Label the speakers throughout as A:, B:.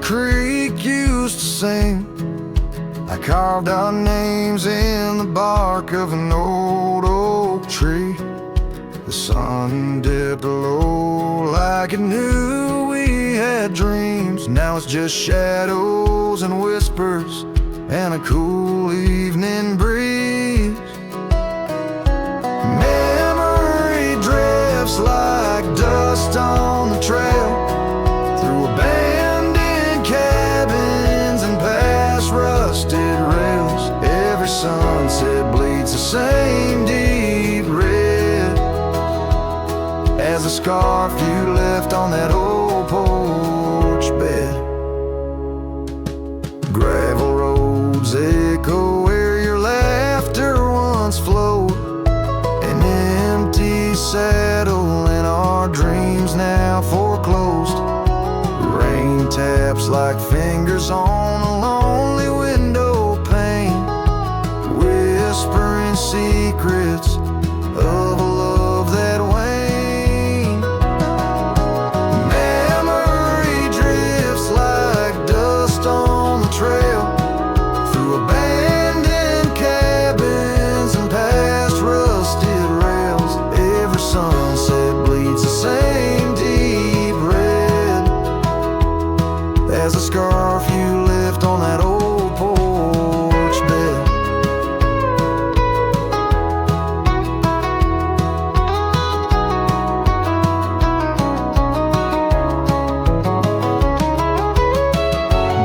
A: creek used to sing. I carved our names in the bark of an old oak tree. The sun dipped low like it knew we had dreams. Now it's just shadows and whispers and a cool evening breeze. Memory drifts like dust on the trail, through abandoned cabins and past rusted rails. Every sunset bleeds the same deep red as the scarf you left on that old porch bed. Gravel roads echo where your laughter once flowed, an empty saddle and our dreams now foreclosed. Rain taps like fingers on a lonely window pane, whispering secrets of a love that waned. Memory drifts like dust on the trail, through abandoned cabins and past rusted rails. Every sunset bleeds the same deep red as the scarf you left on that old porch bed.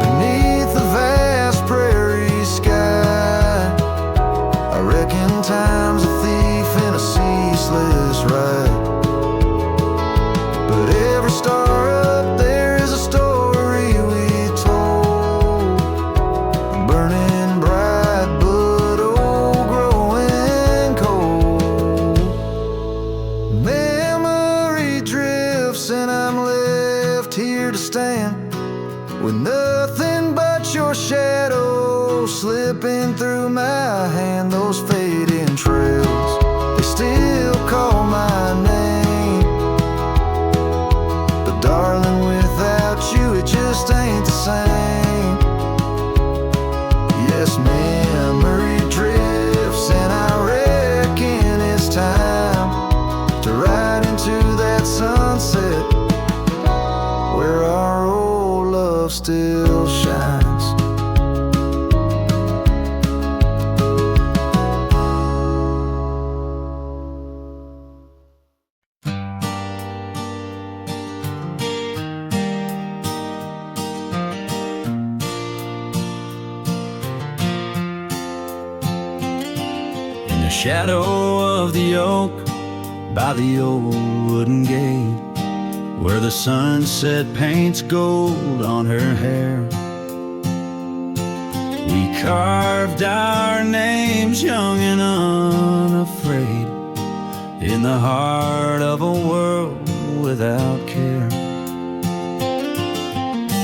A: Beneath the vast prairie sky, I reckon time's a thief in a ceaseless ride. But every star up there is a story we told, burning bright but old, growing cold. Memory drifts and I'm left here to stand, with nothing but your shadow slipping through my hand. Those fading trails, they still call my name, but darling, without you it just ain't the same. Yes, memory drifts and I reckon it's time to ride into that sunset where our old love still shines.
B: In the shadow of the oak by the old wooden gate, where the sunset paints gold on her hair, we carved our names young and unafraid, in the heart of a world without care.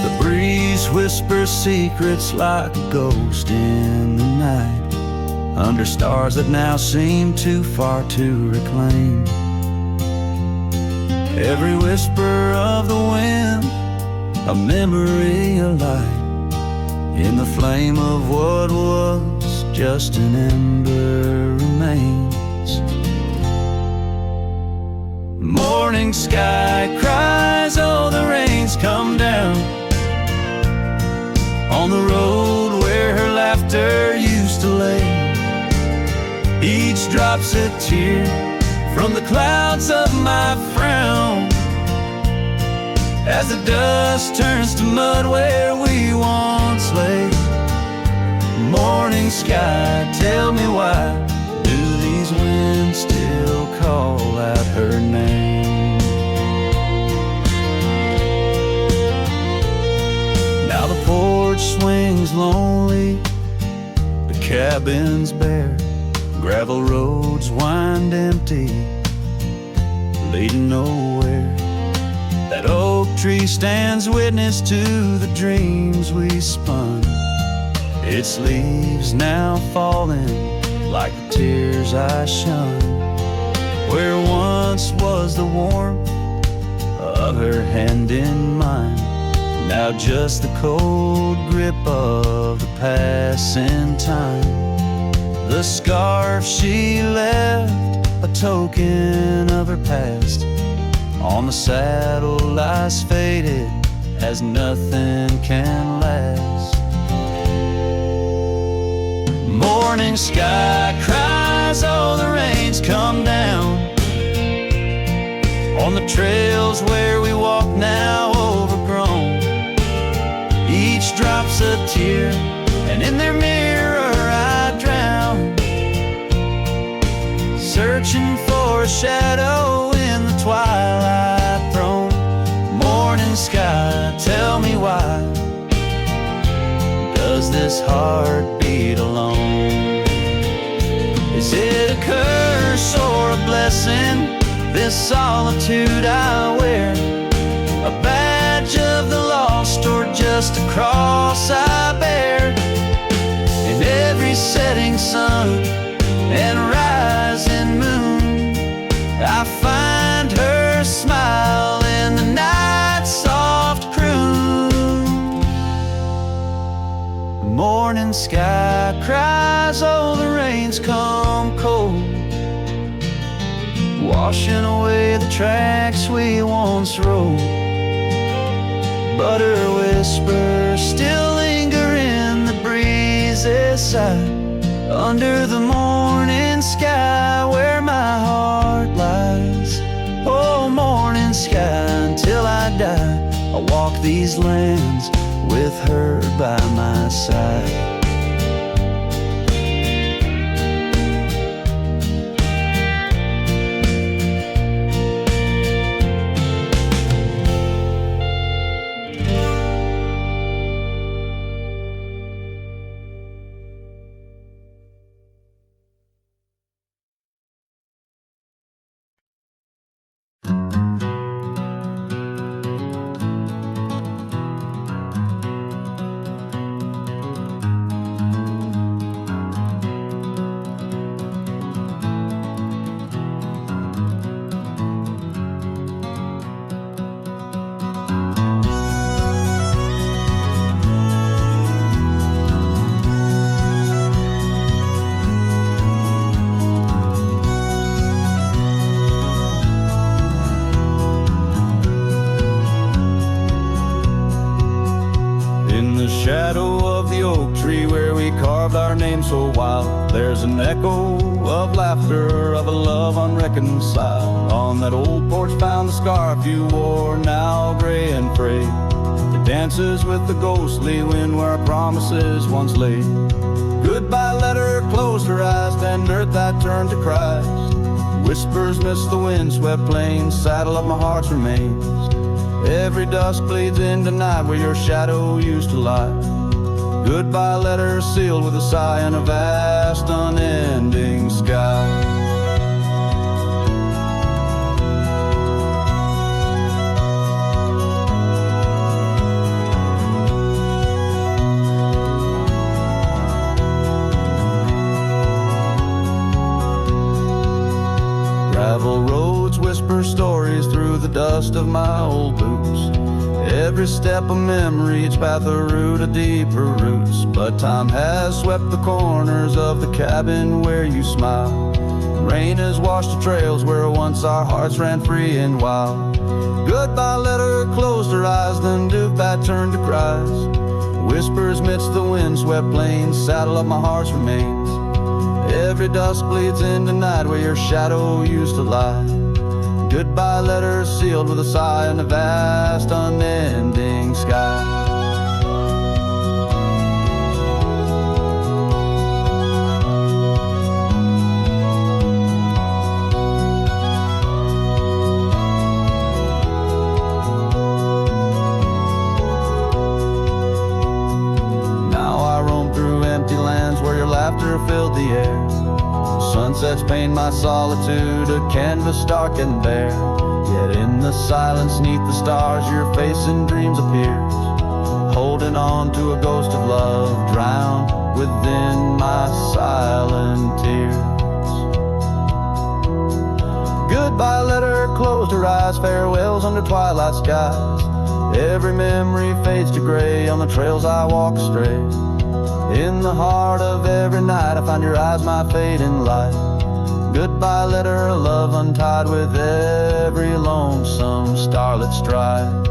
B: The breeze whispers secrets like a ghost in the night, under stars that now seem too far to reclaim. Every whisper of the wind, a memory alight, in the flame of what was just an ember remains. Morning sky cries, oh, the rain's come down, on the road where her laughter used to lay. Each drop's a tear from the clouds of my frown, as the dust turns to mud where we once lay. Morning sky, tell me why do these winds still call out her name? Now the porch swings lonely, the cabin's bare, gravel roads wind empty, leading nowhere. That oak tree stands witness to the dreams we spun, its leaves now falling like the tears I shunned. Where once was the warmth of her hand in mine, now out just the cold grip of the passing time. The scarf she left, a token of her past, on the saddle lies faded as nothing can last. Morning sky cries, oh the rain's come down. On the trails where we walk now overgrown, each drops a tear, and in their mirror I drown, searching for a shadow in the twilight throne. Morning sky, tell me why does this heart beat alone? Is it a curse or a blessing, this solitude I wear? A badge of the lost or just a cross I bear? In every setting sun and rising moon, I find her smile in the night's soft croon. The morning sky cries, oh the rain's come cold, washing away the tracks we once rode. But her whispers still linger in the breeze's side, under the morning sky where my heart lies. Oh, morning sky, until I die, I'll walk these lands with her by my side. So wild, there's an echo of laughter, of a love unreconciled. On that old porch found the scarf you wore, now gray and frayed. It dances with the ghostly wind where our promises once lay. Goodbye letter closed her eyes, then earth that turned to Christ. Whispers miss the wind-swept plains, saddle of my heart's remains. Every dusk bleeds into night where your shadow used to lie. Goodbye letter sealed with a sigh in a vast unending sky. Gravel roads whisper stories through the dust of my old boots. Every step a memory, each path a root of deeper roots. But time has swept the corners of the cabin where you smile. Rain has washed the trails where once our hearts ran free and wild. Goodbye letter closed her eyes, then Duke bat turned to cries. Whispers midst the wind-swept plains, saddle of my heart's remains. Every dusk bleeds into night where your shadow used to lie. Goodbye letter sealed with a sigh in the vast unending sky. Now I roam through empty lands where your laughter filled the air. Sunsets paint my solitude, a canvas stark and bare. Yet in the silence neath the stars your face in dreams appears, holding on to a ghost of love drowned within my silent tears. Goodbye letter closed her eyes, farewells under twilight skies. Every memory fades to gray on the trails I walk astray. In the heart of every night I find your eyes, my fading light. Goodbye letter of love untied with every lonesome starlit stride.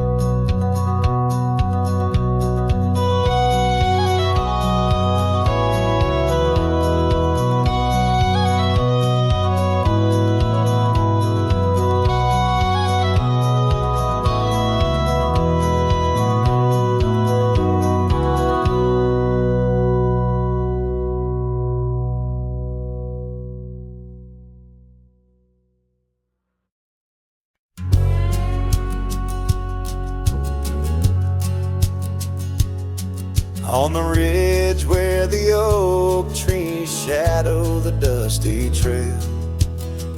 C: On the ridge where the oak trees shadow the dusty trail,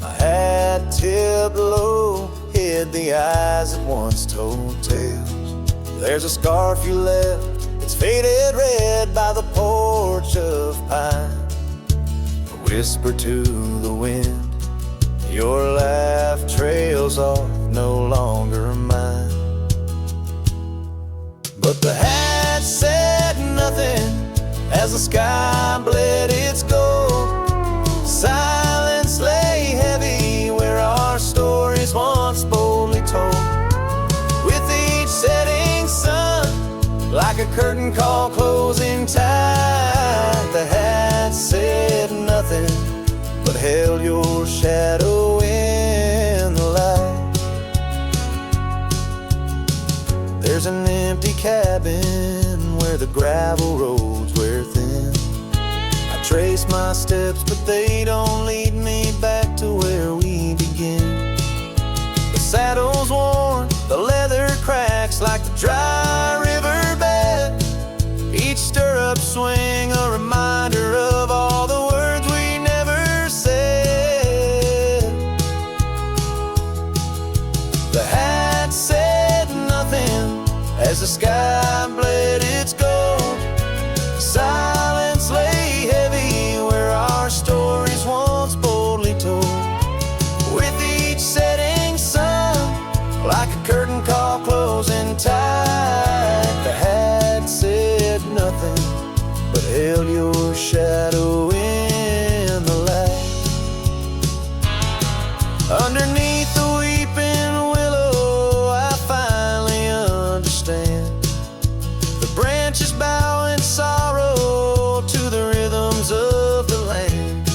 C: my hat tipped low hid the eyes that once told tales. There's a scarf you left, it's faded red by the porch of pine. A whisper to the wind, your laugh trails off, no longer mine. But the hat said nothing as the sky bled its gold. Silence lay heavy where our stories once boldly told. With each setting sun, like a curtain call closing tight, the hat said nothing but held your shadow in the light. There's an empty cabin where the gravel roads wear thin. I trace my steps, but they don't lead me back to where we begin. The saddle's worn, the leather cracks like the dry riverbed. Each stirrup swing a reminder of all the words we never said. The hat said nothing as the sky bled its gold. Silence lay heavy where our stories once boldly told. With each setting sun, like a curtain call closing tight, the hat said nothing but held your shadow in the light. Underneath the weeping willow I finally understand. The branches bow in sorrow to the rhythms of the land.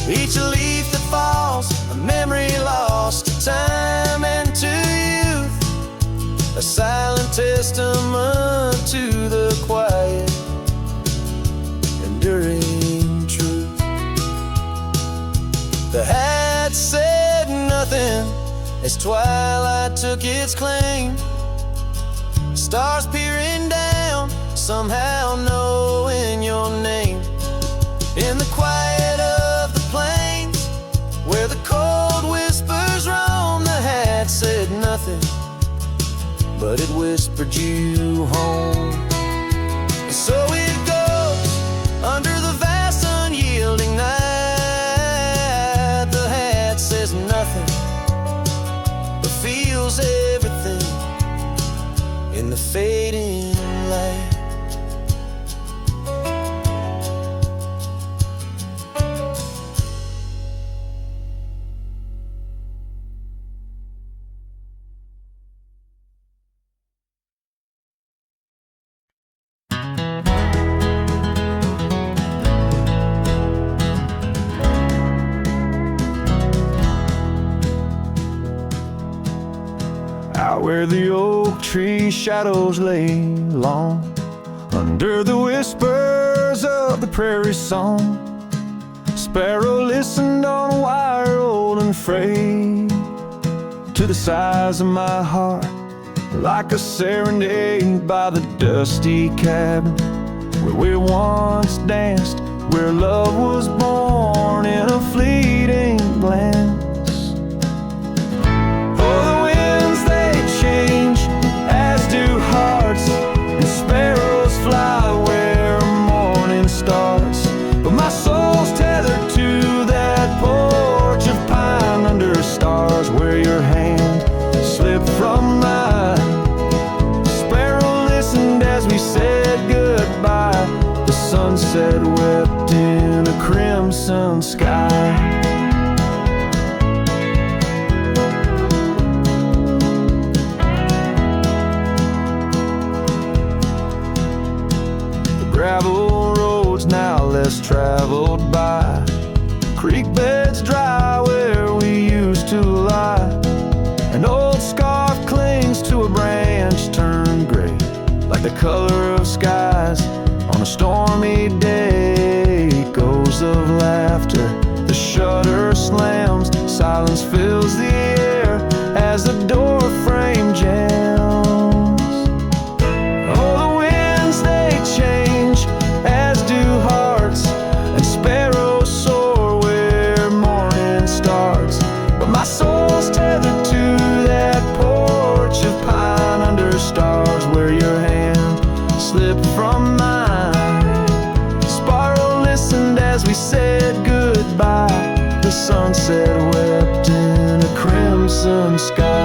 C: Each leaf that falls, a memory lost to time and to youth, a silent testament to the quiet, enduring truth. The hat said nothing as twilight took its claim. Stars peering down, somehow knowing your name. In the quiet of the plains, where the cold whispers roam, the hat said nothing, but it whispered you home. And so it goes under the vast unyielding night. The hat says nothing, but feels everything in the fading light.
B: Out where the oak tree shadows lay long, under the whispers of the prairie song, sparrow listened on a wire old and frayed to the size of my heart, like a serenade by the dusty cabin where we once danced, where love was born in a fleeting glance. Change, as do hearts, and sparrows fly where morning starts. But my soul's tethered to that porch of pine under stars, where your hand slipped from mine, Gravel roads now less traveled by, creek beds dry where we used to lie. An old scarf clings to a branch turned gray, like the color of skies on a stormy day. Echoes of laughter, the shutter slams, silence fills the air as the door frame jams. Oh, the winds they change, as do hearts, and sparrows soar where morning starts. But my soul's tethered to that porch of pine under stars where your hand slipped from mine. Sparrow listened as we said goodbye. The sunset wept in a crimson sky.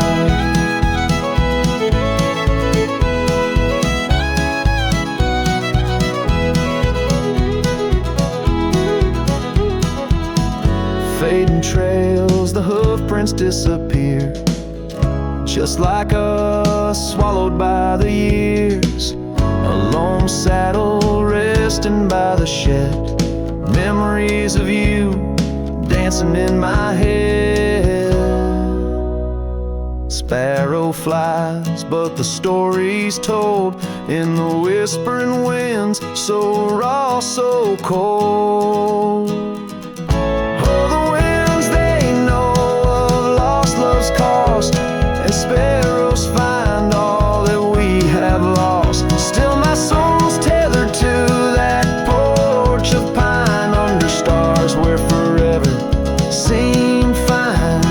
B: Fading trails, the hoof prints disappear, just like us, swallowed by the years. A lone saddle resting by the shed, memories of you dancing in my head. Sparrow flies, but the story's told in the whispering winds, so raw, so cold. Oh, the winds they know of lost love's cost, and sparrows find all that we have lost. Still my soul's tethered to that porch of pine under stars where forever seem fine.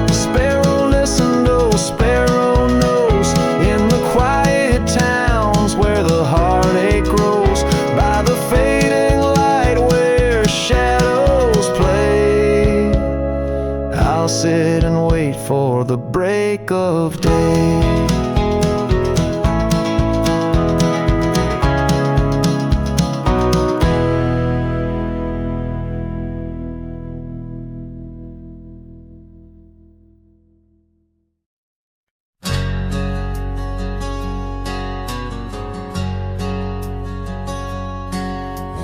B: Sparrow listened, oh sparrow knows, in the quiet towns where the heartache grows, by the fading light where shadows play. I'll sit and wait for the break of day.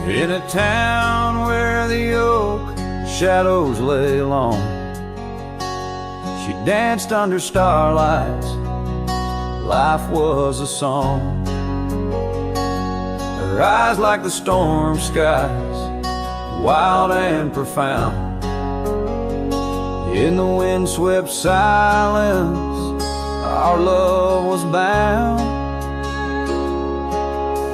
B: In a town where the oak shadows lay long, she danced under starlights, life was a song. Her eyes like the storm skies, wild and profound. In the windswept silence, our love was bound.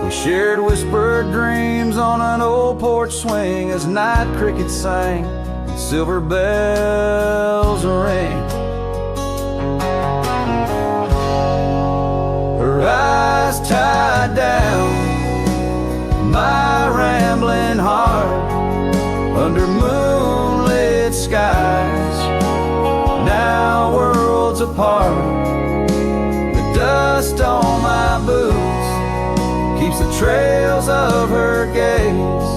B: We shared whispered dreams on an old porch swing as night crickets sang and silver bells rang. Her eyes tied down my rambling heart under moonlit skies, now worlds apart. The dust on my boots keeps the trails of her gaze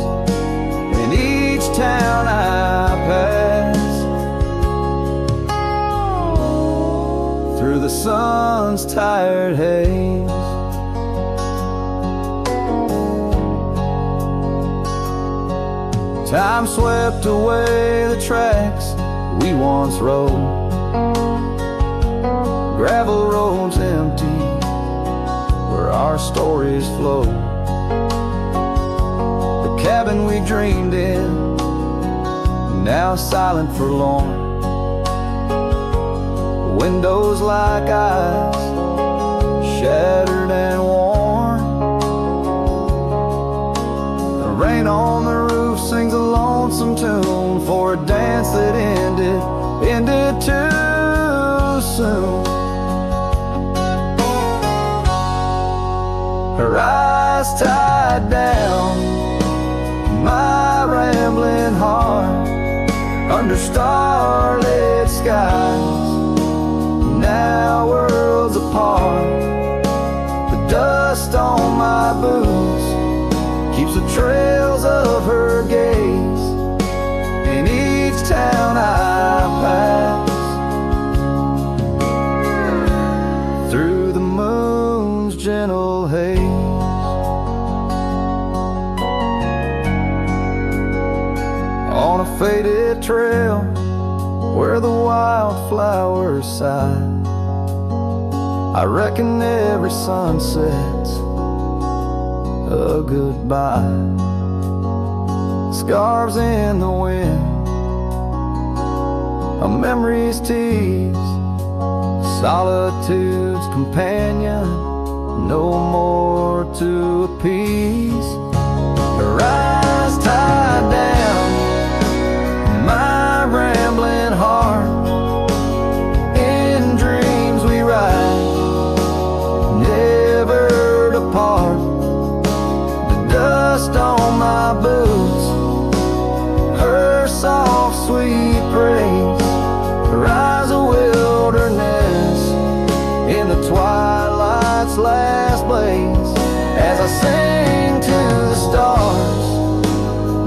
B: in each town I pass, through the sun's tired haze. Time swept away the tracks we once rode, gravel roads empty where our stories flow. The cabin we dreamed in, now silent forlorn. Windows like eyes, shattered and worn. The rain on the roof sings a lonesome tune for a dance that ended too soon. Her eyes tied down my rambling heart under starlit skies, now worlds apart. The dust on my boots keeps the trails of her gaze in each town I pass, through the moon's gentle haze.
A: on a faded trail where the wildflowers sigh. I reckon every sunset's a goodbye. Scarves in the wind, a memory's tease, solitude's companion, no more to appease. Her eyes tied down my rambling heart. In dreams we ride, never depart. The dust on my boots, her soft sweet praise, her eyes a wilderness in the twilight's last blaze. As I sing to the stars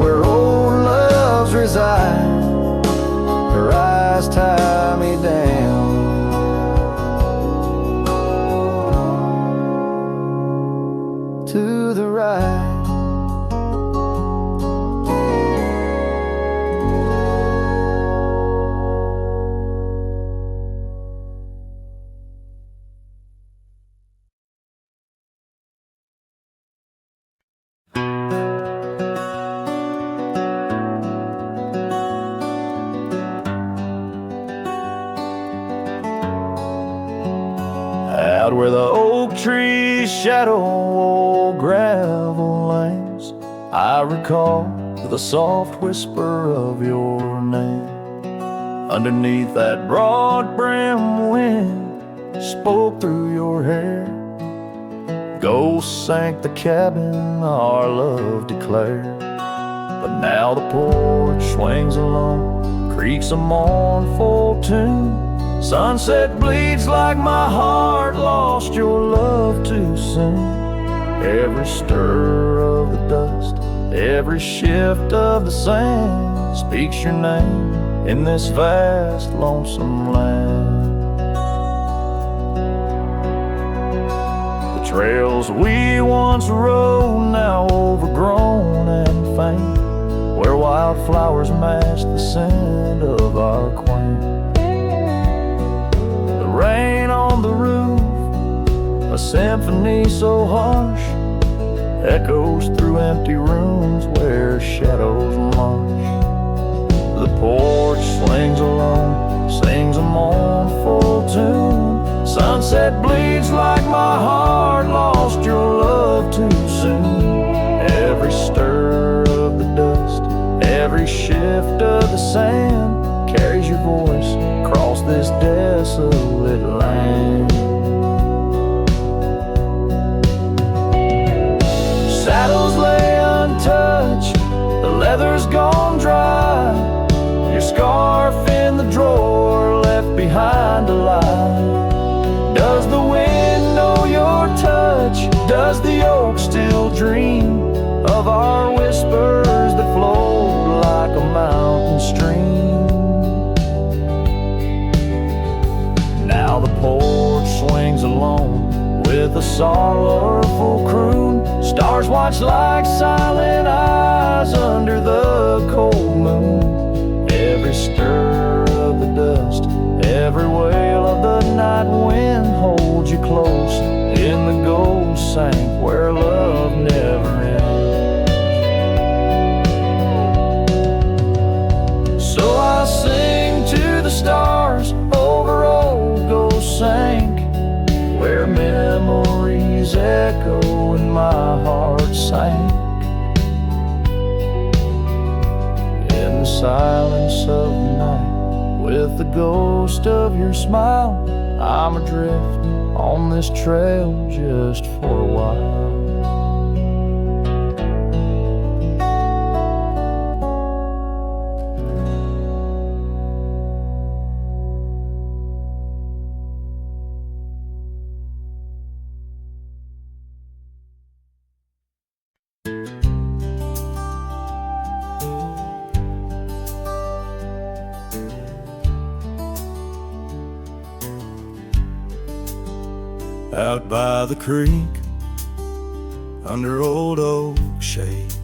A: where old loves reside, her eyes tie me down to the right.
B: Out where the oak trees shadow old gravel lanes, I recall the soft whisper of your name. Underneath that broad brim wind spoke through your hair. Ghosts sank the cabin our love declared. But now the porch swings alone, creaks a mournful tune. Sunset bleeds like my heart lost your love too soon. Every stir of the dust, every shift of the sand speaks your name in this vast, lonesome land. The trails we once rode, now overgrown and faint, where wildflowers mask the scent of our quaint. Rain on the roof, a symphony so harsh, echoes through empty rooms where shadows march. The porch swings alone, sings a mournful tune. Sunset bleeds like my heart lost your love too soon. Every stir of the dust, every shift of the sand carries your voice across this desolate land. Saddles lay untouched, the leather's gone dry. Your scarf in the drawer left behind alive. Does the wind know your touch? Does the oak still dream of our whispers that flowed like a mountain stream? Now the porch swings alone with a sorrowful croon. Stars watch like silent eyes under the cold moon. Every stir of the dust, every wail of the night wind holds you close in the gold sank where love never ends. So I sing to the stars over old ghost sank, where memories echo and my heart sank. In the silence of the night, with the ghost of your smile, I'm adrift on this trail just for a while. Out by the creek, under old oak shade,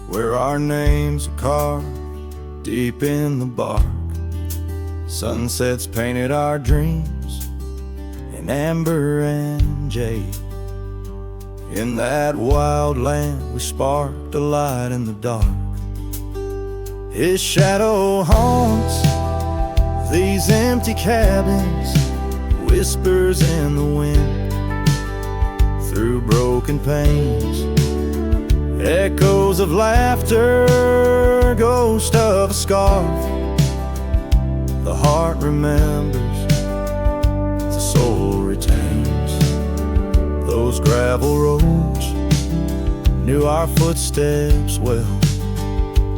A: where our names are carved deep in the bark. Sunsets painted our dreams in amber and jade. In that wild land we sparked a light in the dark. His shadow haunts these empty cabins, whispers in the wind. Through broken panes, echoes of laughter, ghost of a scarf. The heart remembers, the soul retains. Those gravel roads knew our footsteps well,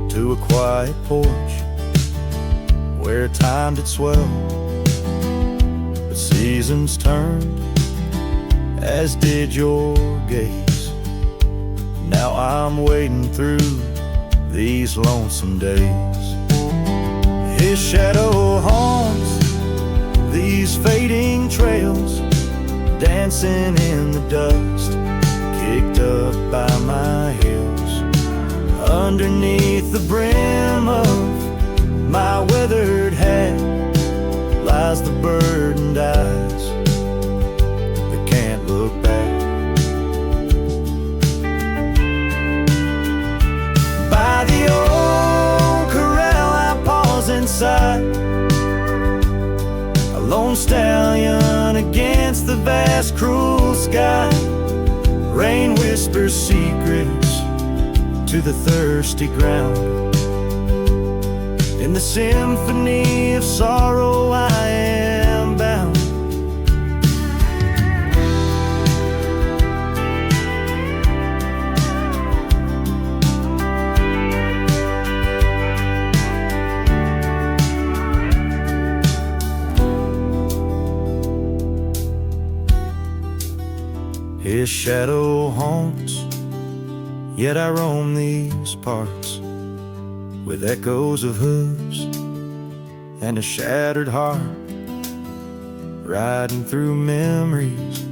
A: to a quiet porch where time did swell. But seasons turned, as did your gaze. Now I'm wading through these lonesome days. His shadow haunts these fading trails, dancing in the dust, kicked up by my heels. Underneath the brim of my weathered hat lies the burdened eyes that can't look back. By the old corral I pause inside, a lone stallion against the vast cruel sky. Rain whispers secrets to the thirsty ground. In the symphony of sorrow I am bound. His shadow haunts, yet I roam these parts with echoes of hooves and a shattered heart, riding through memories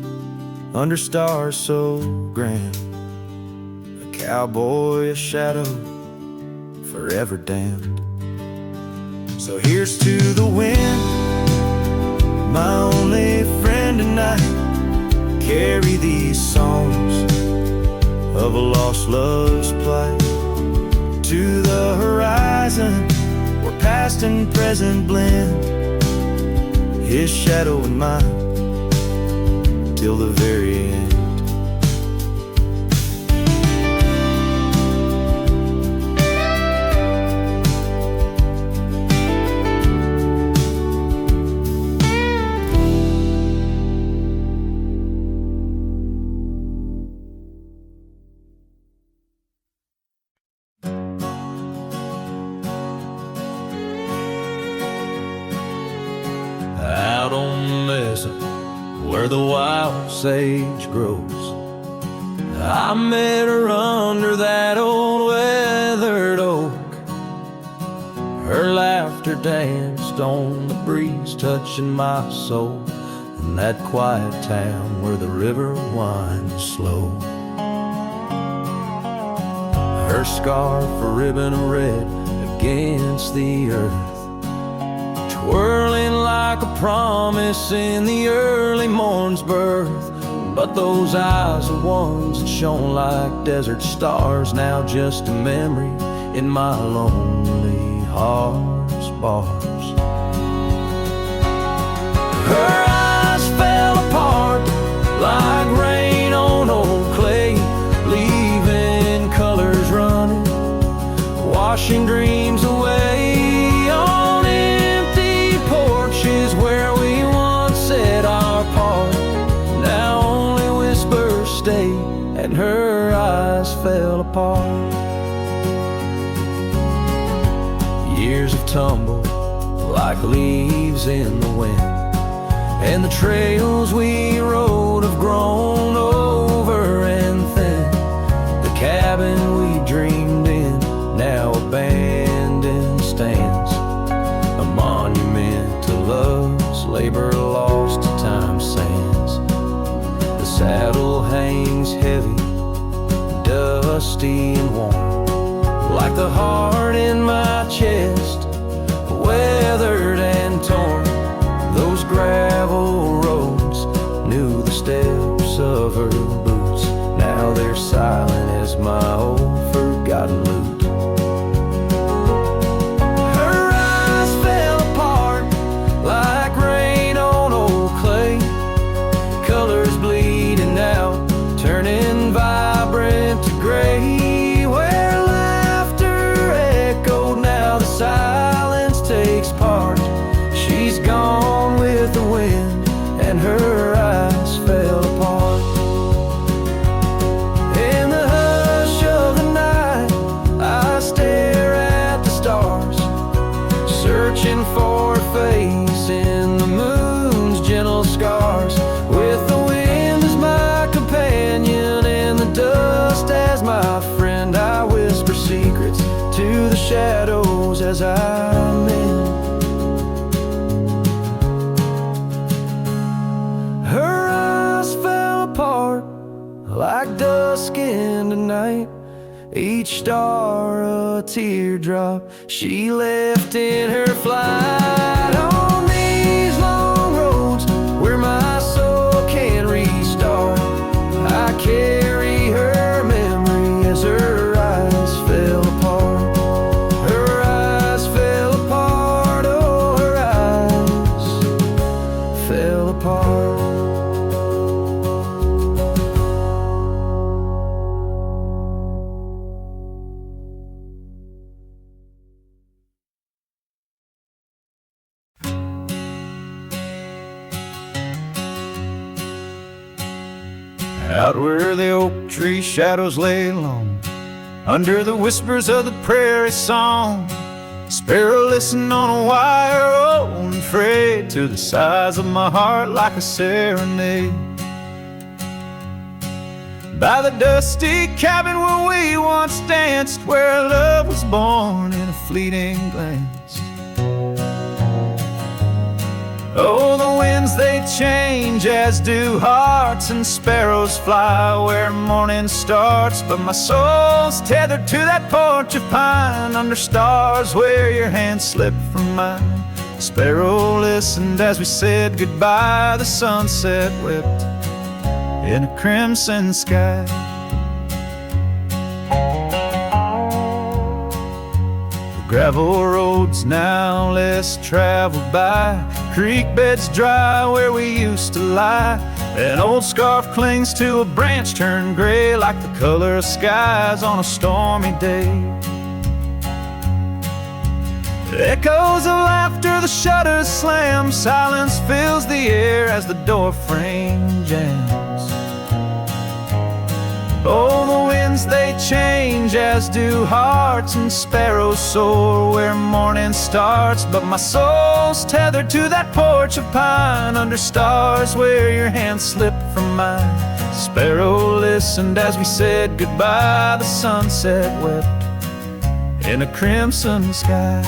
A: under stars so grand. A cowboy, a shadow, forever damned. So here's to the wind, my only friend tonight. Carry these songs of a lost love's plight to the horizon, where past and present blend. His shadow and mine till the very end.
B: Where the wild sage grows, I met her under that old weathered oak. Her laughter danced on the breeze, touching my soul in that quiet town where the river winds slow. Her scarf a ribbon of red against the earth, twirling like a promise in the early morn's birth. But those eyes are ones that shone like desert stars, now just a memory in my lonely heart's bars. Her eyes fell apart like rain on old clay, leaving colors running, washing dreams away. Where we once said our part, now only whispers stay, and her eyes fell apart. Years have tumbled like leaves in the wind, and the trails we rode have grown over and thin. The cabin we dreamed in, now abandoned, stands a monument to love's labor lost to time's sands. The saddle hangs heavy, dusty and warm, like the heart in my chest, weathered and torn. Those gravel roads knew the steps of her boots. Now they're silent as my old forgotten lute. Her eyes fell apart like rain on old clay, colors bleeding out, turning vibrant to gray. Where laughter echoed, now the silence takes part. She's gone with the wind, and her eyes fell apart. In the hush of the night, I stare at the stars, searching for a face in the moon's gentle scars. With the wind as my companion and the dust as my friend, I whisper secrets to the shadows as I mend. Her eyes fell apart like dusk in the night, each star a teardrop she left in her flight. On these long roads where my soul can restart, I carry her memory as her eyes fell apart. Her eyes fell apart, oh, her eyes fell apart.
D: Out where the oak tree shadows lay long, under the whispers of the prairie song, sparrow listen on a wire, oh, unafraid, to the size of my heart like a serenade. By the dusty cabin where we once danced, where love was born in a fleeting glance. Oh, the winds they change, as do hearts, and sparrows fly where morning starts. But my soul's tethered to that porch of pine, under stars where your hand slipped from mine. Sparrow listened as we said goodbye. The sunset wept in a crimson sky. Gravel roads now less traveled by, creek beds dry where we used to lie. An old scarf clings to a branch turned gray, like the color of skies on a stormy day. Echoes of laughter, the shutters slam, silence fills the air as the door frame jams. Oh, the winds they change, as do hearts, and sparrows soar where morning starts. But my soul's tethered to that porch of pine, under stars where your hand slipped from mine. Sparrow listened as we said goodbye. The sunset wept in a crimson sky.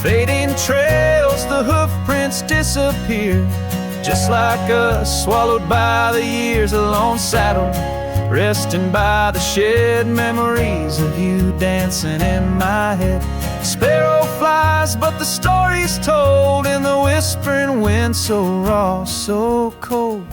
D: Fading trails, the hoof prints disappear, just like us, swallowed by the years. A lone saddle, resting by the shed, memories of you dancing in my head. Sparrow flies, but the story's told in the whispering wind, so raw, so cold.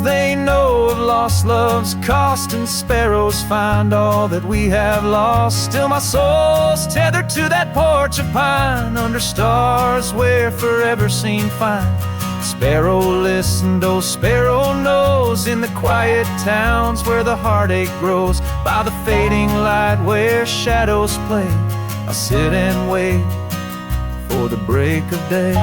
D: They know of lost love's cost, and sparrows find all that we have lost. Still my soul's tethered to that porch of pine, under stars where forever seemed fine. Sparrow listened, oh sparrow knows, in the quiet towns where the heartache grows. By the fading light where shadows play, I'll sit and wait for the break of day.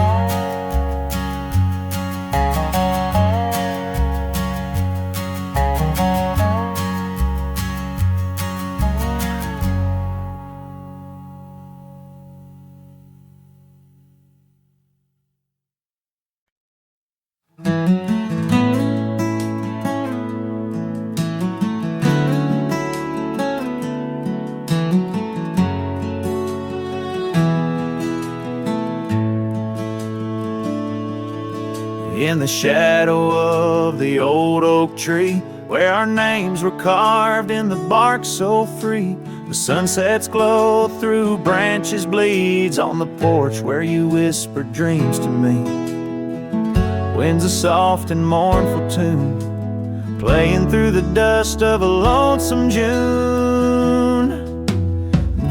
D: in the shadow of the old oak tree, where our names were carved in the bark so free. The sunset's glow through branches bleeds on the porch where you whispered dreams to me. Wind's a soft and mournful tune, playing through the dust of a lonesome June.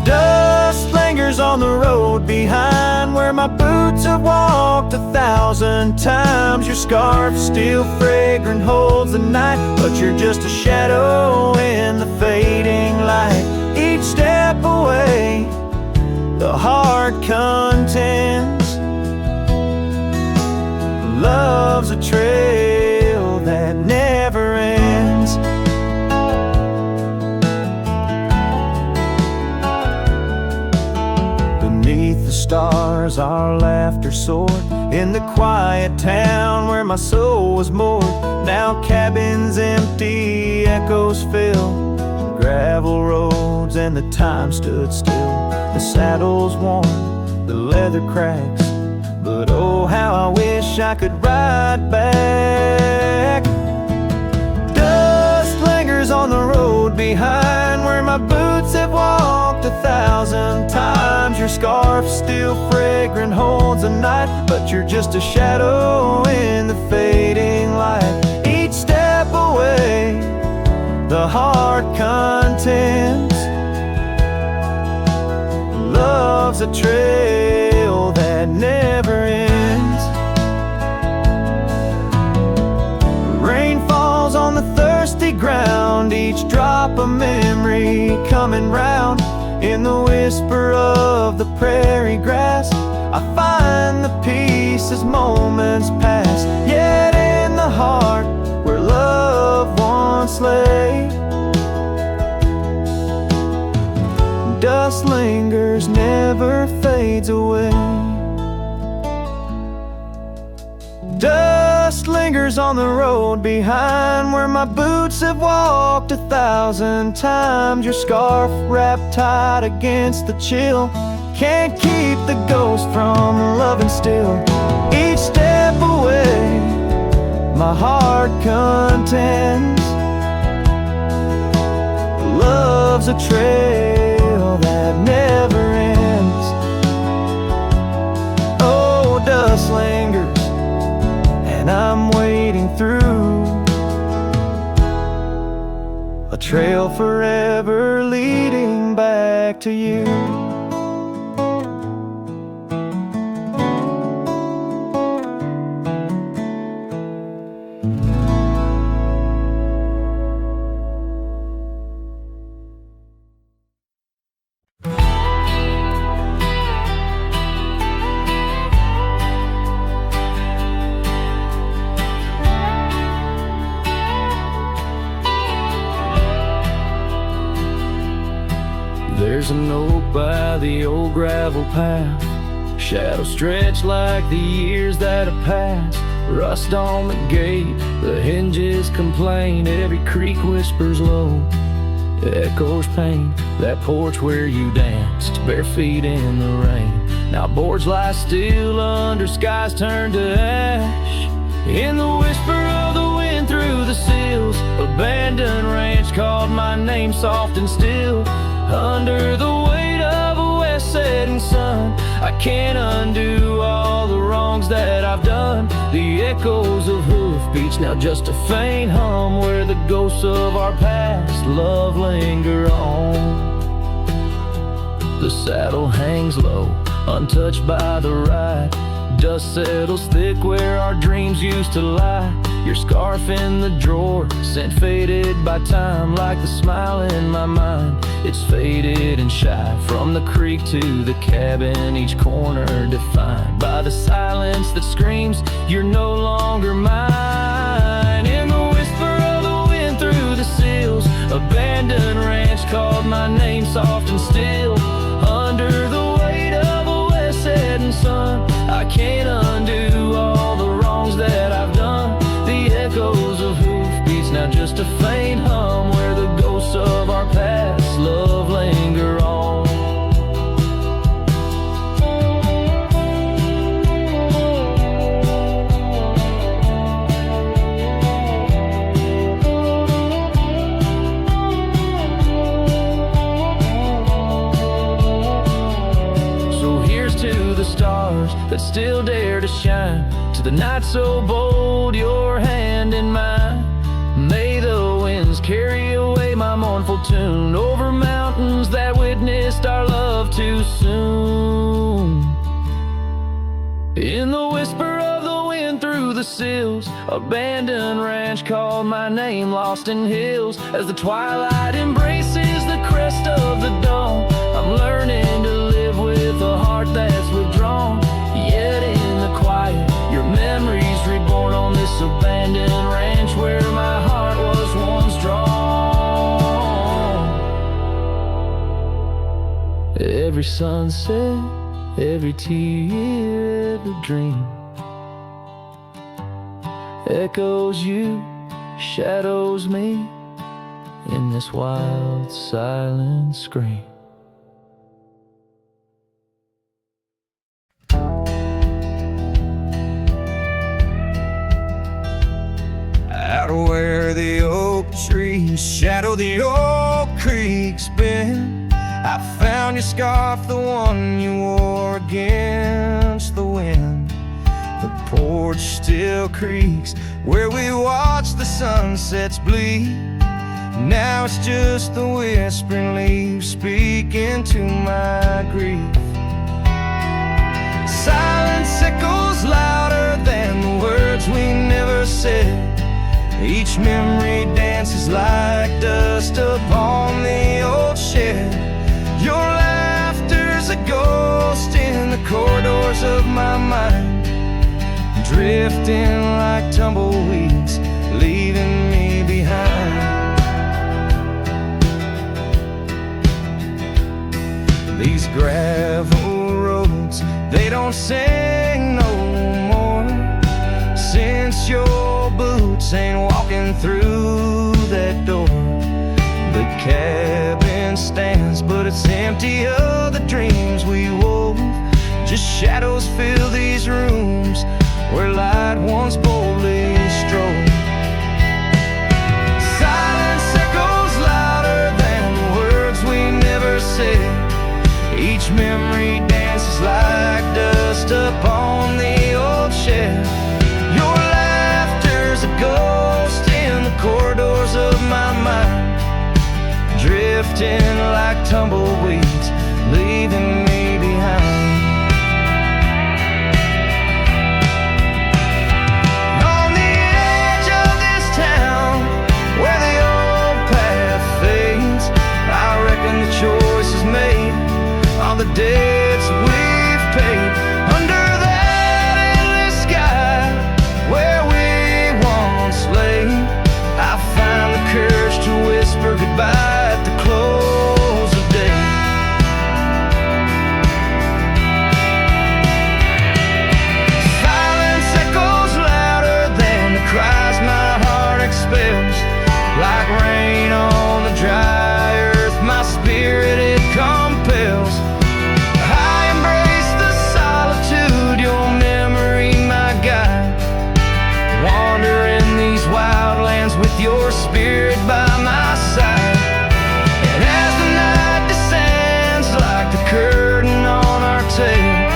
D: Dust lingers on the road behind where my boots have walked 1,000 times. Your scarf still fragrant holds the night, but you're just a shadow in the fading light. Each step away, the heart contends. Love's a trail that never ends. Beneath the stars our laughter soared, in the quiet town where my soul was moored. Now cabins empty, echoes fill gravel roads, and the time stood still. The saddle's worn, the leather cracks, but oh how I wish I could ride back. Dust lingers on the road behind where my boots have walked 1,000 times. Your scarf still fragrant holds the night, but you're just a shadow in the fading light. Each step away, the heart contends. Love's a trail that never ends. Rain falls on the thirsty ground, each drop a memory coming round. In the whisper of the prairie grass, I find the peace as moments pass. Yet in the heart where love once lay, dust lingers, never fades away. Dust lingers on the road behind where my boots have walked 1,000 times. Your scarf wrapped tight against the chill can't keep the ghost from loving still. Each step away, my heart contends. Love's a trail that never ends. Oh, dust lingers, and I'm wading through a trail forever leading back to you.
B: There's an oak by the old gravel path, shadows stretch like the years that have passed. Rust on the gate, the hinges complain, every creak whispers low, echoes pain. That porch where you danced, bare feet in the rain, now boards lie still under skies turned to ash. In the whisper of the wind through the sills, abandoned ranch called my name soft and still. Under the weight of a west setting sun, I can't undo all the wrongs that I've done. The echoes of hoofbeats, now just a faint hum, where the ghosts of our past love linger on. The saddle hangs low, untouched by the ride. Dust settles thick where our dreams used to lie. Your scarf in the drawer, scent faded by time, like the smile in my mind. It's faded and shy, from the creek to the cabin, each corner defined by the silence that screams, you're no longer mine. In the whisper of the wind through the sills, abandoned ranch called my name soft and still. Under the weight of a west setting sun, I can't undo all the wrongs that I've done. The echoes of hoofbeats, now just a faint hum, where the ghosts of our past love linger on.
D: stars that still dare to shine. To the night so bold, your hand in mine. May the winds carry away my mournful tune over mountains that witnessed our love too soon. In the whisper of the wind through the sills, abandoned ranch called my name, lost in hills. As the twilight embraces the crest of the dawn, I'm learning to live with a heart that's withdrawn. Yet in the quiet, your memory's reborn on this abandoned ranch where my heart was once drawn. Every sunset, every tear, every dream echoes you, shadows me in this wild, silent scream.
B: Out where the oak trees shadow the old creek's bend, I found your scarf, the one you wore against the wind. The porch still creaks where we watch the sunsets bleed. Now it's just the whispering leaves speaking to my grief. Silence echoes louder than the words we never said. Each memory dances like dust upon the old shed. Your laughter's a ghost in the corridors of my mind, drifting like tumbleweeds, leaving me behind. These gravel roads, they don't sing no more, since your boots ain't walking through that door. The cabin stands, but it's empty of the dreams we wove. Just shadows fill these rooms where light once boldly strode. Silence echoes louder than the words we never said. Each memory dances like dust upon the old shed. Your laughter's a ghost in the corridors of my mind, drifting like tumbleweeds, leaving me behind. Choices made, all the debts we've paid, under that endless sky where we once lay. I find the courage to whisper goodbye at the close of day. Silence echoes louder than the cries my heart expels, like rain on the dry earth. My spirit it compels. I embrace the solitude, your memory my guide, wandering these wildlands with your spirit by my side. And as the night descends like the curtain on our tale,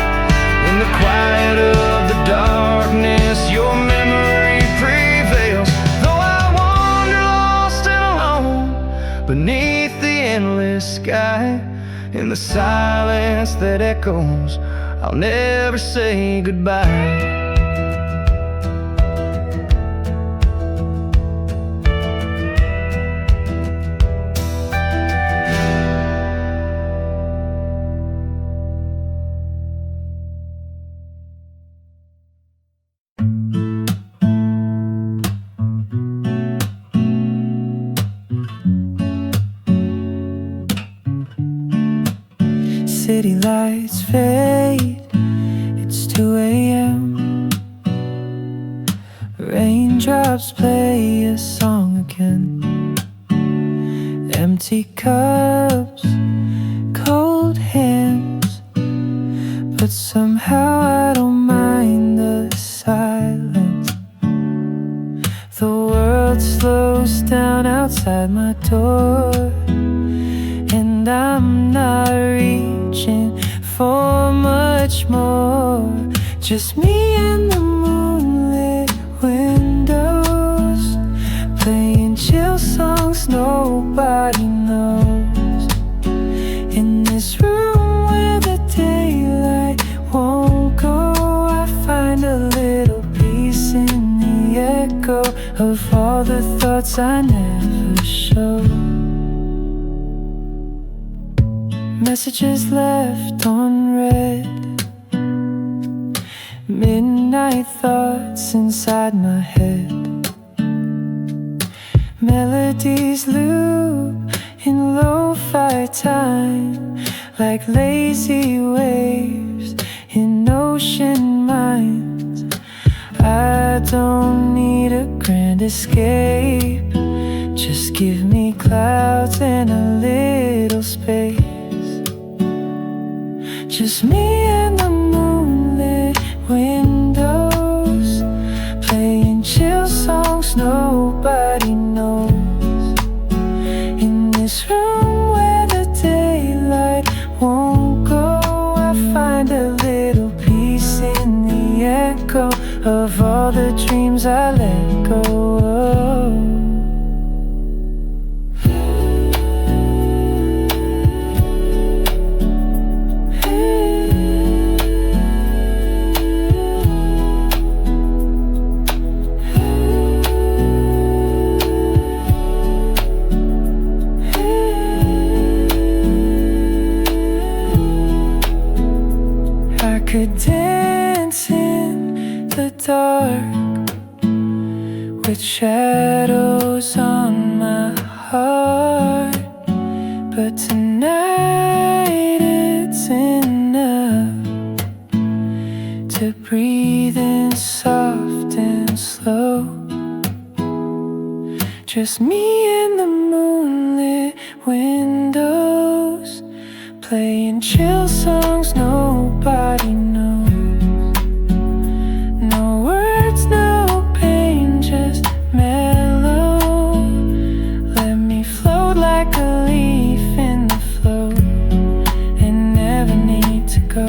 B: in the quiet of the darkness your memory prevails. Though I wander lost and alone beneath the endless sky, in the silence that echoes, I'll never say goodbye.
E: City lights fade, it's 2 a.m. Raindrops play a song again. Empty cups, cold hands, but somehow I don't mind the silence. The world slows down outside my door, and I'm not reaching for much more. Just me and the moonlit windows, playing chill songs nobody knows. In this room where the daylight won't go, I find a little peace in the echo of all the thoughts I never show. Messages left unread, midnight thoughts inside my head. Melodies loop in lo-fi time, like lazy waves in ocean minds. I don't need a grand escape, just give me clouds and a little space. Just me and the moonlit windows, playing chill songs nobody knows. In this room where the daylight won't go, I find a little peace in the echo of all the dreams I let go of. Could dance in the dark with shadows on my heart, but tonight it's enough to breathe in soft and slow. Just me and the moonlit windows, playing chill songs nobody knows. No words, no pain, just mellow. Let me float like a leaf in the flow and never need to go.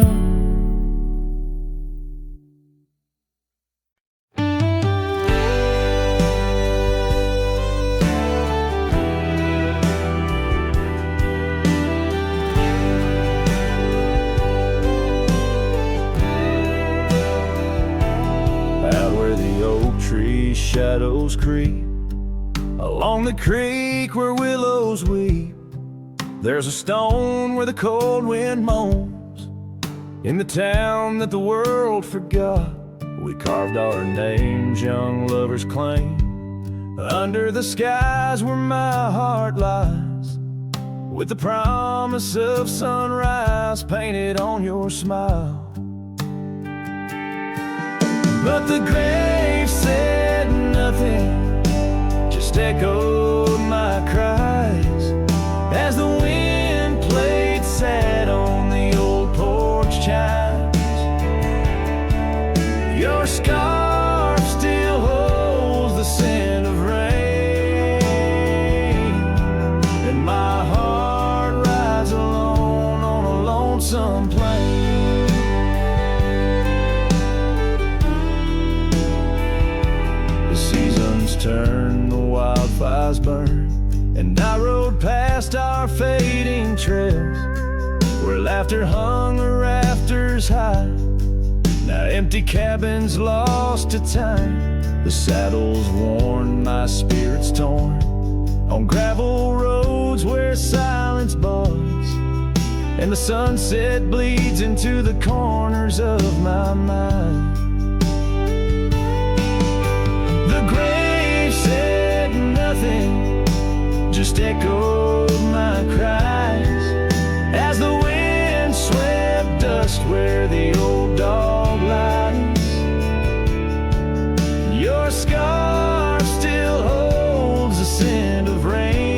B: Shadows creep along the creek where willows weep. There's a stone where the cold wind moans. In the town that the world forgot, we carved our names, young lovers claim. Under the skies where my heart lies, with the promise of sunrise painted on your smile. But the grave said nothing, just echoed my cries as the wind played sad on the old porch chimes. Your scarf still holds the scent of rain, and my heart rides alone on a lonesome plain. Turn, the wildfires burn, and I rode past our fading trails where laughter hung the rafters high. Now empty cabins lost to time, the saddles worn, my spirits torn, on gravel roads where silence buds and the sunset bleeds into the corners of my mind. The grave said nothing, just echoed my cries as the wind swept dust where the old dog lies. Your scarf still holds the scent of rain,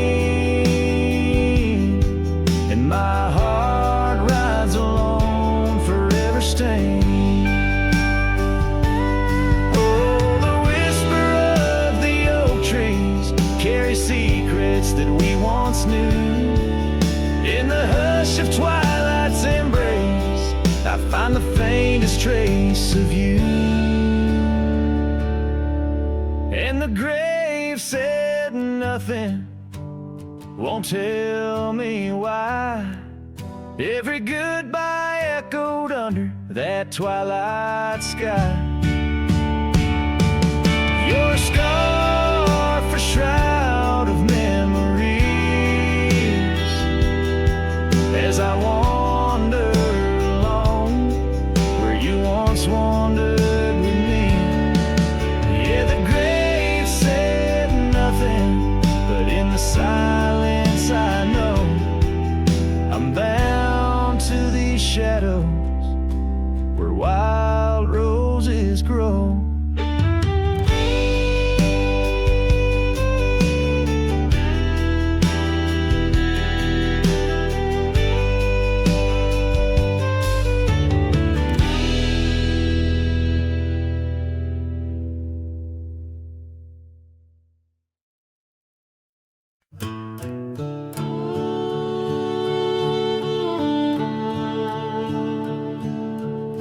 B: and my heart rides alone, forever stained. Secrets that we once knew in the hush of twilight's embrace.
D: grave said nothing, won't tell me why. Every goodbye echoed under that twilight sky. Your scarf, a shroud of memories, as I wander along where you once wandered with me. Yeah, the grave said nothing, but in the silence I know I'm bound to these shadows where wild roses grow.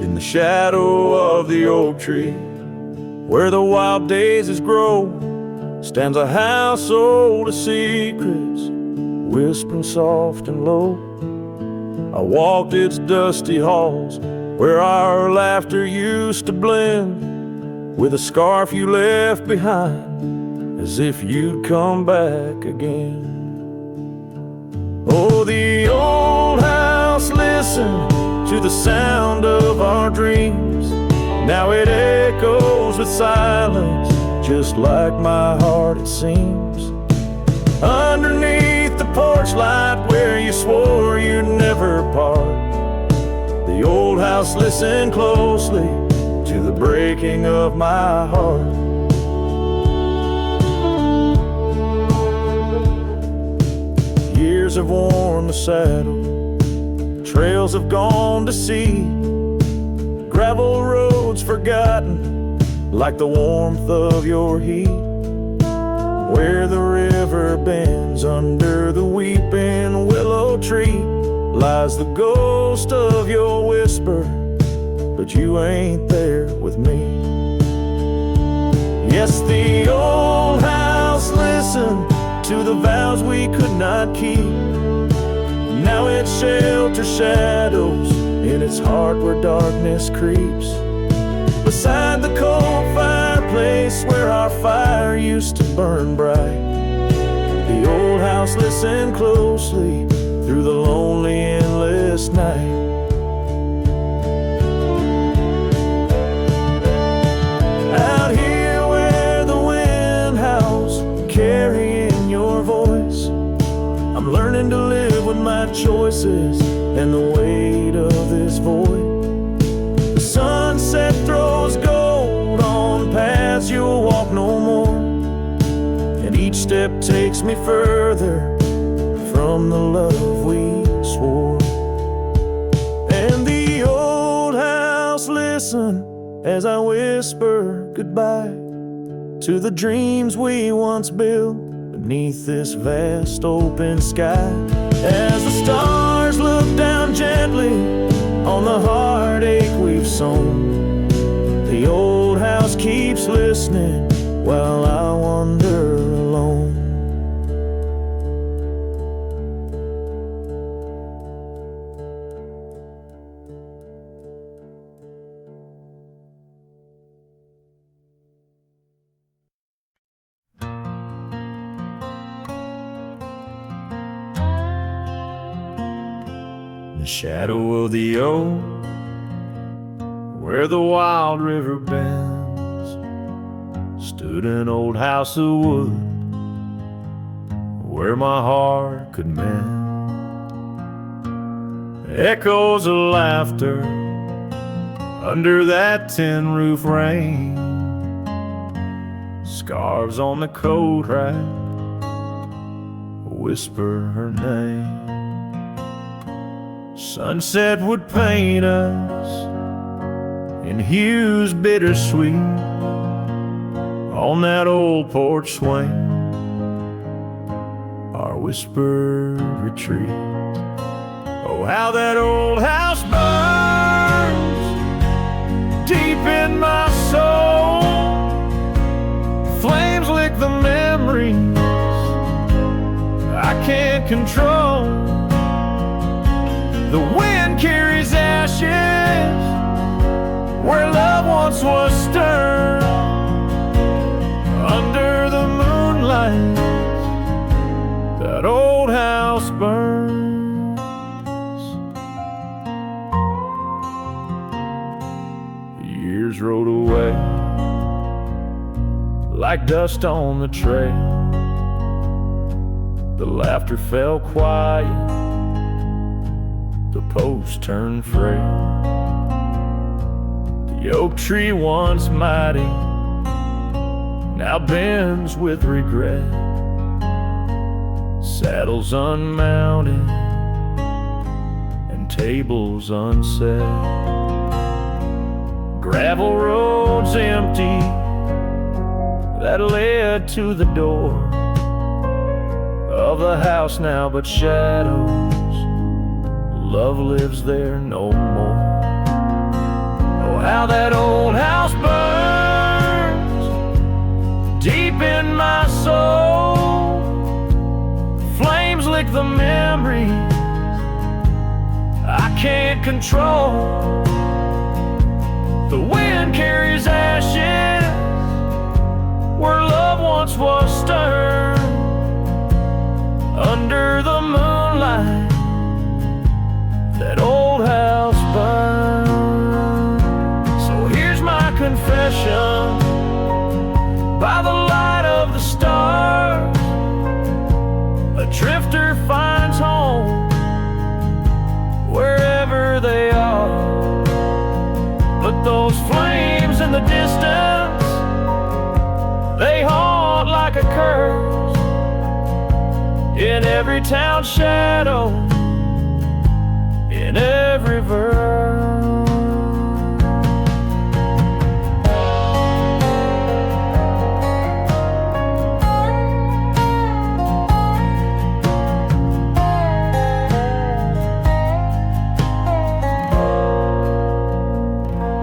B: In the shadow of the oak tree, where the wild daisies grow, stands a house old of secrets, whispering soft and low. I walked its dusty halls, where our laughter used to blend with a scarf you left behind, as if you'd come back again. Oh, the old house listened to the sound of our dreams. Now it echoes with silence, just like my heart it seems. Underneath the porch light where you swore you'd never part, the old house listened closely to the breaking of my heart. Years have worn the saddle, trails have gone to seed, gravel roads forgotten like the warmth of your heat. Where the river bends under the weeping willow tree lies the ghost of your whisper, but you ain't there with me. Yes, the old house listened to the vows we could not keep. Now it shelters shadows in its heart where darkness creeps. Beside the cold fireplace where our fire used to burn bright, the old house listened closely through the lonely endless night. Out here where the wind howls, carrying your voice, I'm learning to live with my choices and the weight of this void. The sunset throws gold on paths you'll walk no more, and each step takes me further from the love we swore. And the old house listen as I whisper goodbye to the dreams we once built beneath this vast open sky. As the stars look down gently on the heartache we've sown, the old house keeps listening while I wander alone.
D: The shadow of the oak, where the wild river bends, stood an old house of wood where my heart could mend. Echoes of laughter under that tin roof rain, scarves on the coat rack whisper her name. Sunset would paint us in hues bittersweet on that old porch swing, our whispered retreat. Oh, how that old house burns deep in my soul. Flames lick the memory control. The wind carries ashes where love once was stirred. Under the moonlight, that old house burns. The years rode away like dust on the trail. The laughter fell quiet, the post turned frail. The oak tree once mighty now bends with regret. Saddles unmounted and tables unset. Gravel roads empty that led to the door of the house now but shadows. Love lives there no more. Oh, how that old house burns deep in my soul. Flames lick the memories I can't control. The wind carries ashes where love once was stirred. Under the moonlight, that old house burns. So here's my confession, by the light of the stars, a drifter finds home wherever they are. But those flames in the distance, they haunt like a curse in every town shadow, in every verse.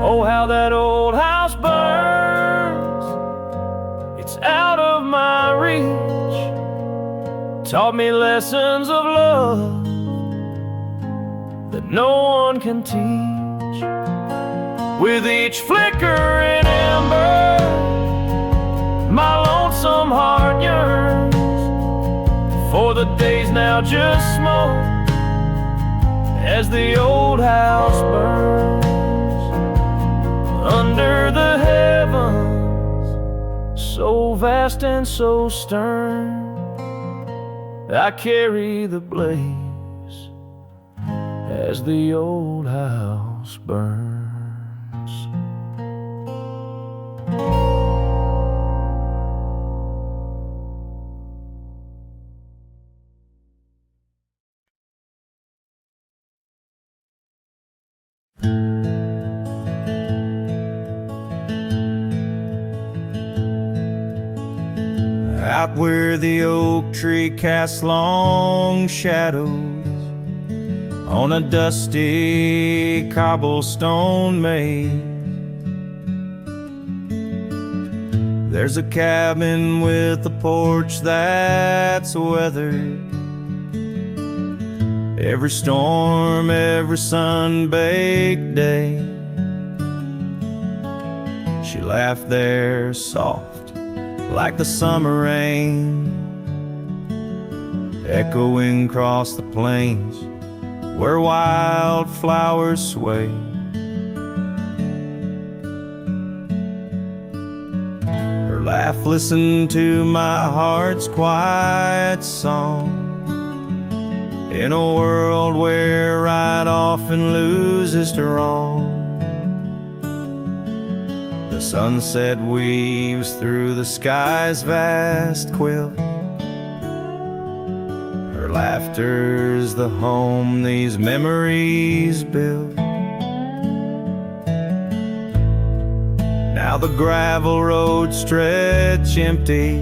D: Oh, how that old house burns, it's out of my reach. Taught me lessons of love that no one can teach. With each flickering ember, my lonesome heart yearns for the days now just smoke as the old house burns. Under the heavens, so vast and so stern, I carry the blaze as the old house burns.
B: Out where the oak tree casts long shadows on a dusty cobblestone maze, there's a cabin with a porch that's weathered. Every storm, every sun-baked day, she laughed there soft like the summer rain, echoing across the plains where wildflowers sway. Her laugh listened to my heart's quiet song, in a world where right often loses to wrong. The sunset weaves through the sky's vast quilt. Her laughter's the home these memories build. Now the gravel roads stretch empty,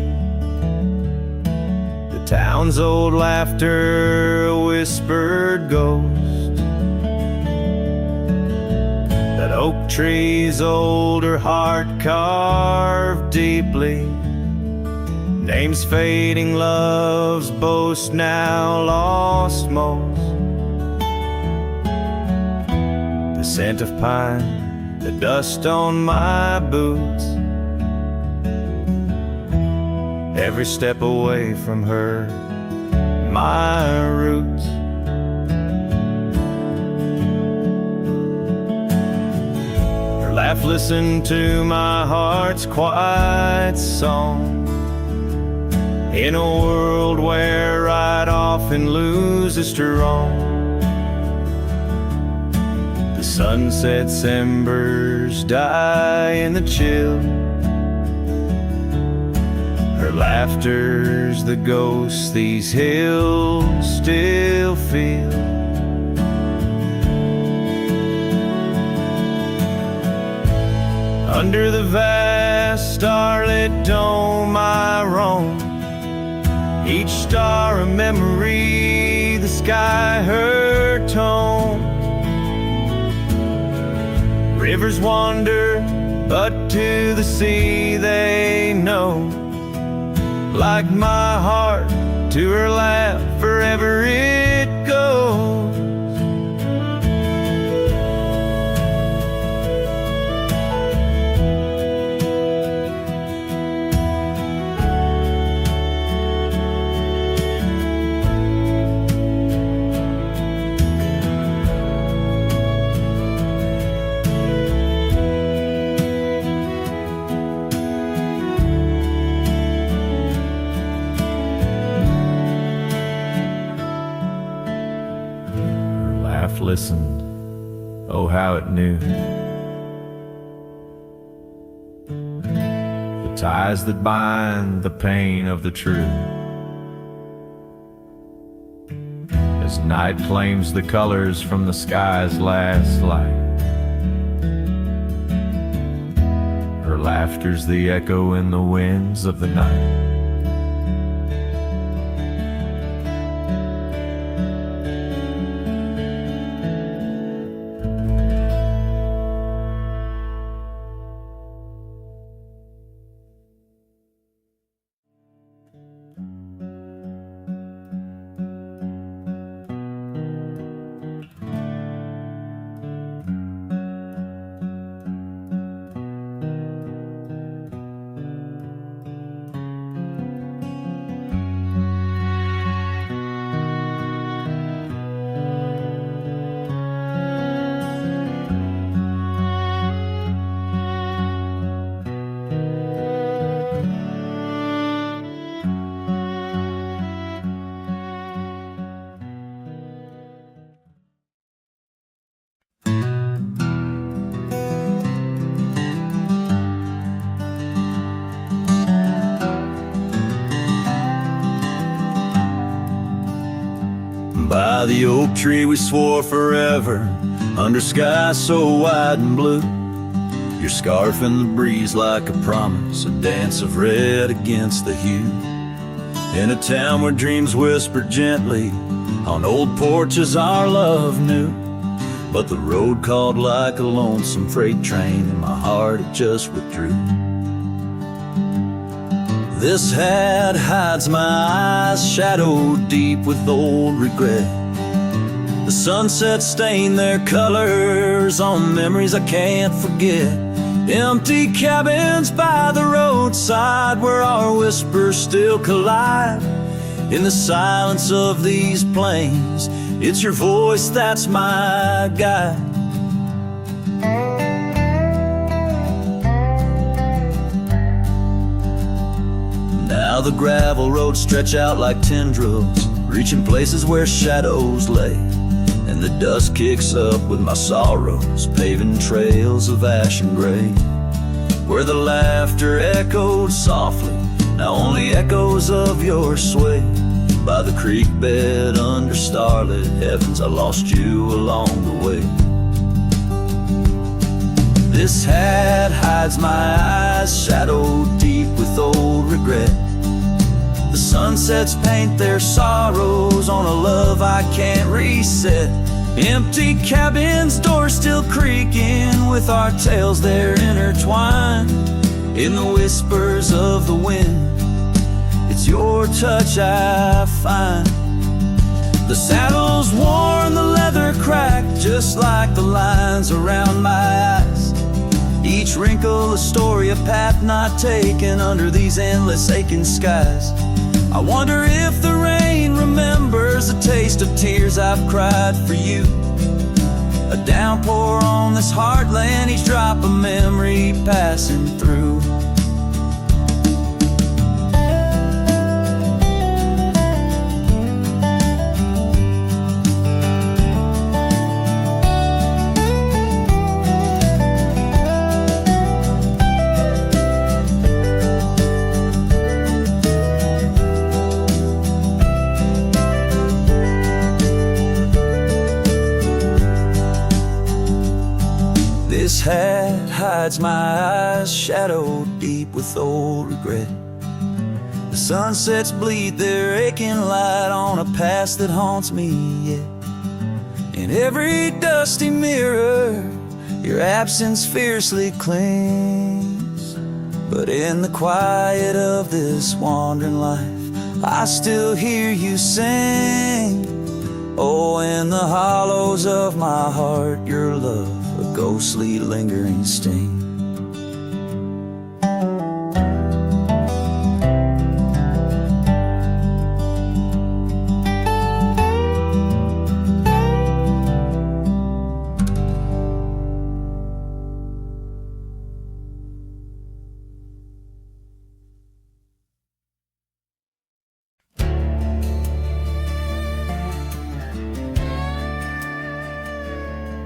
B: the town's old laughter a whispered ghost. That oak tree's older heart carved deeply,
D: Names fading, love's boast now lost most. The scent of pine, the dust on my boots. Every step away from her, my roots. Her laugh listened to my heart's quiet song. In a world where right often loses to wrong, the sunset's embers die in the chill. Her laughter's the ghost these hills still feel. Under the vast starlit dome I roam, each star a memory, the sky her tone. Rivers wander, but to the sea they know. Like my heart, to her laugh, forever it goes. Listened, oh how it knew. The ties that bind the pain of the true. As night claims the colors from the sky's last light, her laughter's the echo in the winds of the night. By the oak tree we swore forever, under skies so wide and blue. Your scarf in the breeze like a promise, a dance of red against the hue. In a town where dreams whisper gently, on old porches our love knew. But the road called like a lonesome freight train, and my heart it just withdrew. This hat hides my eyes, shadowed deep with old regret. The sunset stained their colors on memories I can't forget. Empty cabins by the roadside where our whispers still collide. In the silence of these plains, it's your voice that's my guide. Now the gravel roads stretch out like tendrils, reaching places where shadows lay. And the dust kicks up with my sorrows, paving trails of ash and gray. Where the laughter echoed softly, now only echoes of your sway. By the creek bed under starlit heavens, I lost you along the way. This hat hides my eyes, shadowed deep with old regret. The sunsets paint their sorrows on a love I can't reset. Empty cabins, doors still creaking with our tales there intertwined. In the whispers of the wind,
B: it's your touch I find. The saddle's worn, the leather cracked, just like the lines around my eyes. Each wrinkle a story, a path not taken under these endless aching skies. I wonder if the rain remembers the taste of tears I've cried for you. A downpour on this heartland, each drop a memory passing through. This hat hides my eyes, shadowed deep with old regret. The sunsets bleed their aching light on a past that haunts me yet. In every dusty mirror, your absence fiercely clings. But in the quiet of this wandering life, I still hear you sing. Oh, in the hollows of my heart, your love, a ghostly lingering sting.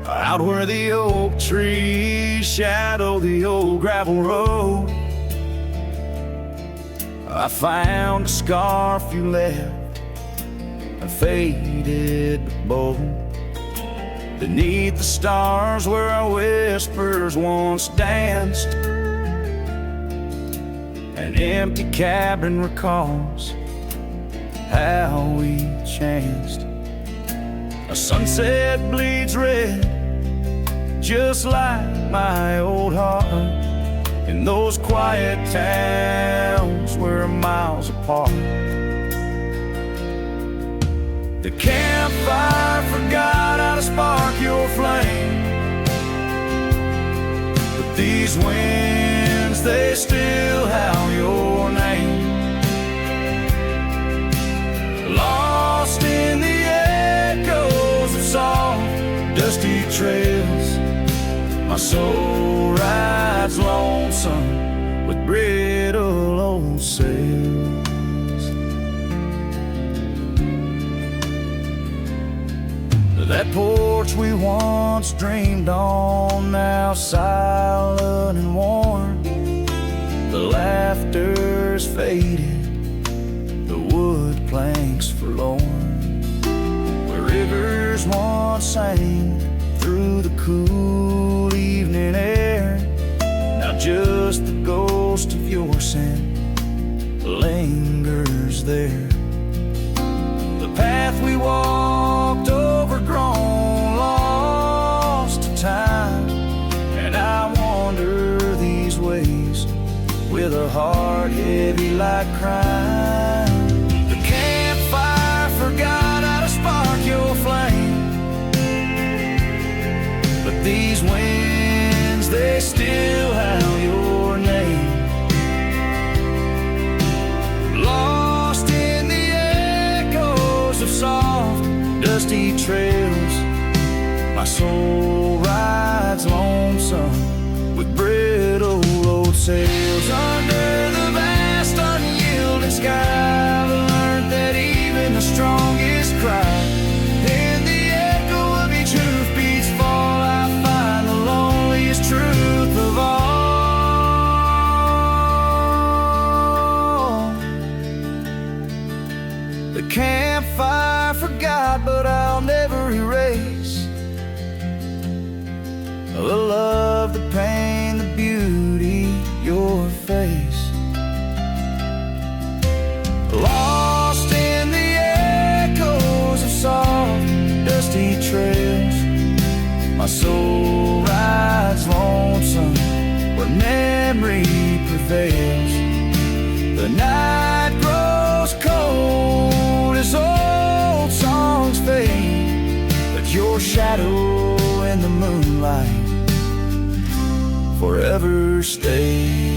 D: Out where the oak trees shadow the old gravel road, I found a scarf you left, a faded but bold. Beneath the stars where our whispers once danced, an empty cabin recalls how we chanced. A sunset bleeds red, just like my old heart, in those quiet towns we're miles apart. The campfire forgot how to spark your flame, but these winds, they still howl your name. Lost in the echoes of soft, dusty trails, my soul rides lonesome with brittle old sails. That porch we once dreamed on, now silent and warm. The laughter's faded, the wood planks forlorn. Where rivers once sang through the cool evening air, now just the ghost of your scent lingers there. The path we walked, overgrown, lost to time, and I wander these ways with a heart heavy like crime. The campfire forgot how to spark your flame, but these winds, they still howl your name. Lost in the echoes of soft, dusty trails, my soul rides lonesome with brittle old sails. Under the vast unyielding sky, I've learned that even the strongest cry, in the echo of each hoofbeat's fall, I find the loneliest truth of all. The campfire forgot, but I'll never erase the love, the pain, the beauty, your face. Lost in the echoes of soft, dusty trails, my soul rides lonesome where memory prevails. The night grows Let your shadow in the moonlight forever stay.